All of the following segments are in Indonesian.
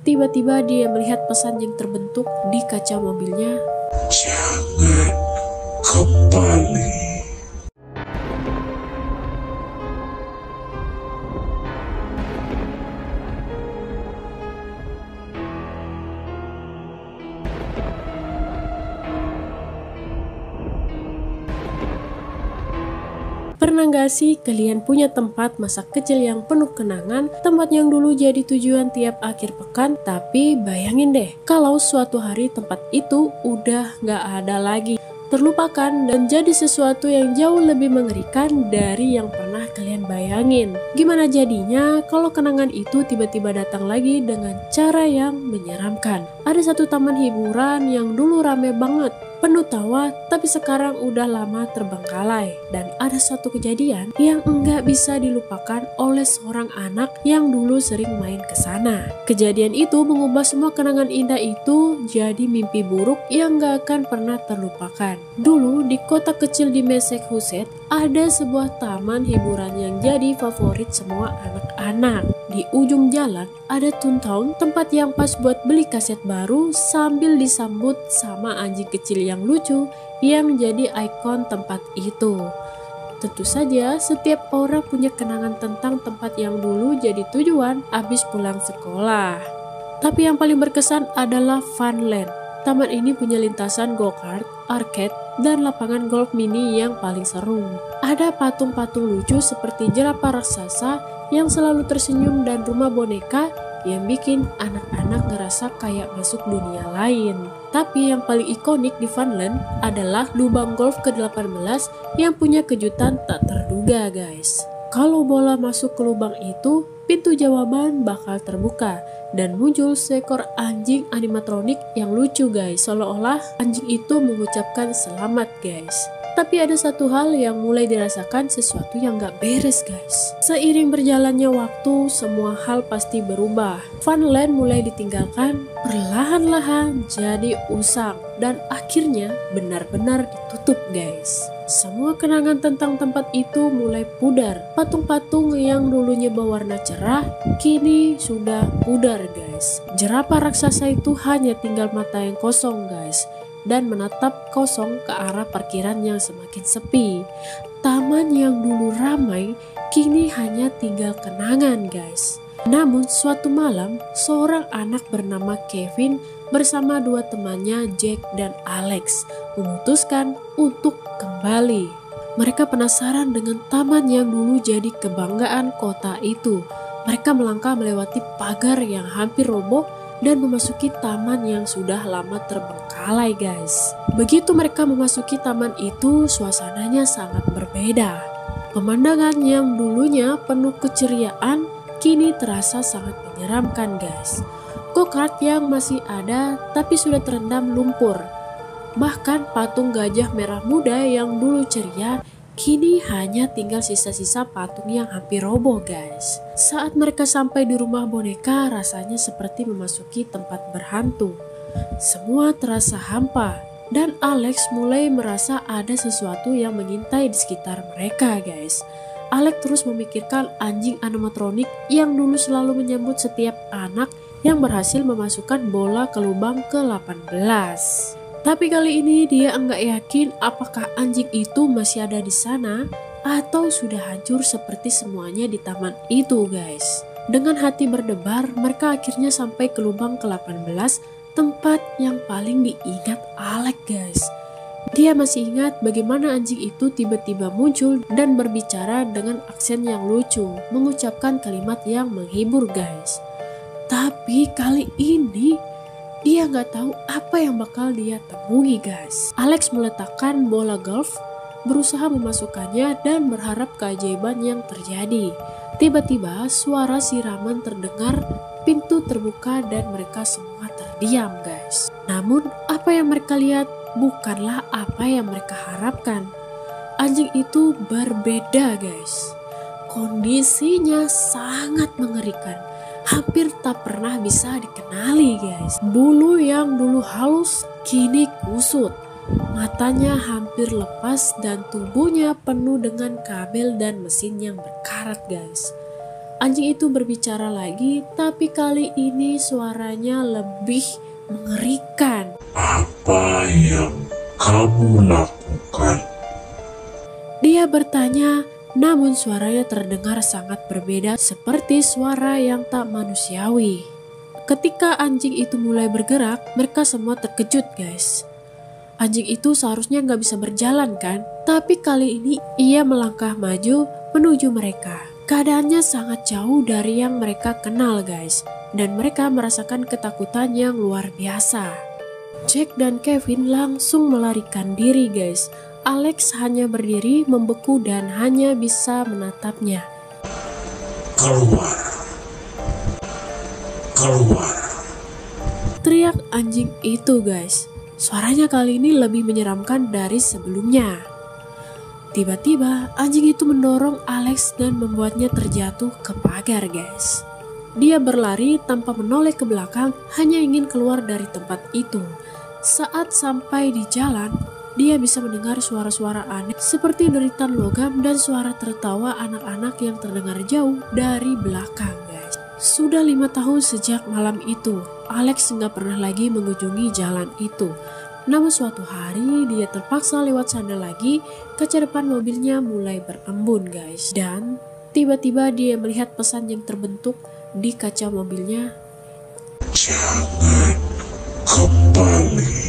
tiba-tiba dia melihat pesan yang terbentuk di kaca mobilnya. Jangan kembali. Pernah gak sih kalian punya tempat masa kecil yang penuh kenangan, tempat yang dulu jadi tujuan tiap akhir pekan, tapi bayangin deh kalau suatu hari tempat itu udah gak ada lagi, terlupakan dan jadi sesuatu yang jauh lebih mengerikan dari yang pernah kalian bayangin. Gimana jadinya kalau kenangan itu tiba-tiba datang lagi dengan cara yang menyeramkan? Ada satu taman hiburan yang dulu rame banget, penuh tawa, tapi sekarang udah lama terbengkalai. Dan ada suatu kejadian yang enggak bisa dilupakan oleh seorang anak yang dulu sering main ke sana. Kejadian itu mengubah semua kenangan indah itu jadi mimpi buruk yang gak akan pernah terlupakan. Dulu di kota kecil di Massachusetts ada sebuah taman hiburan yang jadi favorit semua anak-anak. Di ujung jalan ada Toontown, tempat yang pas buat beli kaset baru sambil disambut sama anjing kecil yang lucu yang menjadi ikon tempat itu. Tentu saja setiap orang punya kenangan tentang tempat yang dulu jadi tujuan habis pulang sekolah. Tapi yang paling berkesan adalah Funland. Taman ini punya lintasan go-kart, arcade, dan lapangan golf mini yang paling seru. Ada patung-patung lucu seperti jerapah raksasa yang selalu tersenyum dan rumah boneka yang bikin anak-anak ngerasa kayak masuk dunia lain. Tapi yang paling ikonik di Funland adalah lubang golf ke-18 yang punya kejutan tak terduga guys. Kalau bola masuk ke lubang itu, pintu jawaban bakal terbuka dan muncul seekor anjing animatronik yang lucu guys, seolah-olah anjing itu mengucapkan selamat guys. Tapi ada satu hal yang mulai dirasakan sesuatu yang gak beres guys. Seiring berjalannya waktu, semua hal pasti berubah. Funland mulai ditinggalkan perlahan-lahan jadi usang dan akhirnya benar-benar ditutup guys. Semua kenangan tentang tempat itu mulai pudar. Patung-patung yang dulunya berwarna cerah kini sudah pudar guys. Jerapah raksasa itu hanya tinggal mata yang kosong guys, dan menatap kosong ke arah parkiran yang semakin sepi. Taman yang dulu ramai kini hanya tinggal kenangan guys. Namun suatu malam, seorang anak bernama Kevin bersama dua temannya Jack dan Alex memutuskan untuk kembali. Mereka penasaran dengan taman yang dulu jadi kebanggaan kota itu. Mereka melangkah melewati pagar yang hampir roboh dan memasuki taman yang sudah lama terbengkalai guys. Begitu mereka memasuki taman itu, suasananya sangat berbeda. Pemandangan yang dulunya penuh keceriaan kini terasa sangat menyeramkan guys. Go-kart yang masih ada tapi sudah terendam lumpur. Bahkan patung gajah merah muda yang dulu ceria kini hanya tinggal sisa-sisa patung yang hampir roboh guys. Saat mereka sampai di rumah boneka, rasanya seperti memasuki tempat berhantu. Semua terasa hampa dan Alex mulai merasa ada sesuatu yang mengintai di sekitar mereka guys. Alex terus memikirkan anjing animatronik yang dulu selalu menyambut setiap anak yang berhasil memasukkan bola ke lubang ke-18. Tapi kali ini dia enggak yakin apakah anjing itu masih ada di sana atau sudah hancur seperti semuanya di taman itu guys. Dengan hati berdebar, mereka akhirnya sampai ke lubang ke-18, tempat yang paling diingat Alex guys. Dia masih ingat bagaimana anjing itu tiba-tiba muncul dan berbicara dengan aksen yang lucu, mengucapkan kalimat yang menghibur guys. Tapi kali ini dia nggak tahu apa yang bakal dia temui guys. Alex meletakkan bola golf, berusaha memasukkannya dan berharap keajaiban yang terjadi. Tiba-tiba suara siraman terdengar, pintu terbuka dan mereka semua terdiam guys. Namun apa yang mereka lihat bukanlah apa yang mereka harapkan. Anjing itu berbeda guys. Kondisinya sangat mengerikan. Hampir tak pernah bisa dikenali guys. Bulu yang dulu halus kini kusut. Matanya hampir lepas dan tubuhnya penuh dengan kabel dan mesin yang berkarat guys. Anjing itu berbicara lagi, tapi kali ini suaranya lebih mengerikan. Apa yang kamu lakukan? Dia bertanya, namun suaranya terdengar sangat berbeda seperti suara yang tak manusiawi. Ketika anjing itu mulai bergerak, mereka semua terkejut guys. Anjing itu seharusnya nggak bisa berjalan kan? Tapi kali ini ia melangkah maju menuju mereka. Keadaannya sangat jauh dari yang mereka kenal guys. Dan mereka merasakan ketakutan yang luar biasa. Jack dan Kevin langsung melarikan diri guys. Alex hanya berdiri membeku dan hanya bisa menatapnya. Keluar. Keluar. Teriak anjing itu guys. Suaranya kali ini lebih menyeramkan dari sebelumnya. Tiba-tiba anjing itu mendorong Alex dan membuatnya terjatuh ke pagar guys. Dia berlari tanpa menoleh ke belakang, hanya ingin keluar dari tempat itu. Saat sampai di jalan, dia bisa mendengar suara-suara aneh seperti deritan logam dan suara tertawa anak-anak yang terdengar jauh dari belakang guys. Sudah 5 tahun sejak malam itu, Alex nggak pernah lagi mengunjungi jalan itu. Namun suatu hari dia terpaksa lewat sana lagi, kaca depan mobilnya mulai berembun guys. Dan tiba-tiba dia melihat pesan yang terbentuk di kaca mobilnya. Jangan kembali.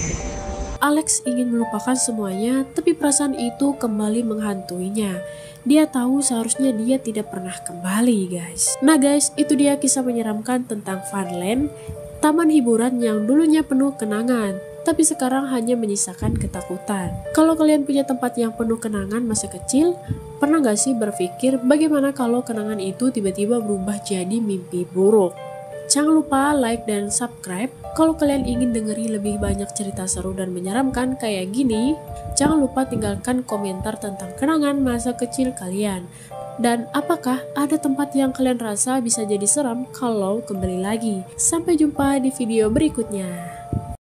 Alex ingin melupakan semuanya, tapi perasaan itu kembali menghantuinya. Dia tahu seharusnya dia tidak pernah kembali guys. Nah guys, itu dia kisah menyeramkan tentang Funland, taman hiburan yang dulunya penuh kenangan, tapi sekarang hanya menyisakan ketakutan. Kalau kalian punya tempat yang penuh kenangan masa kecil, pernah gak sih berpikir bagaimana kalau kenangan itu tiba-tiba berubah jadi mimpi buruk? Jangan lupa like dan subscribe. Kalau kalian ingin dengeri lebih banyak cerita seru dan menyeramkan kayak gini, jangan lupa tinggalkan komentar tentang kenangan masa kecil kalian. Dan apakah ada tempat yang kalian rasa bisa jadi seram kalau kembali lagi? Sampai jumpa di video berikutnya.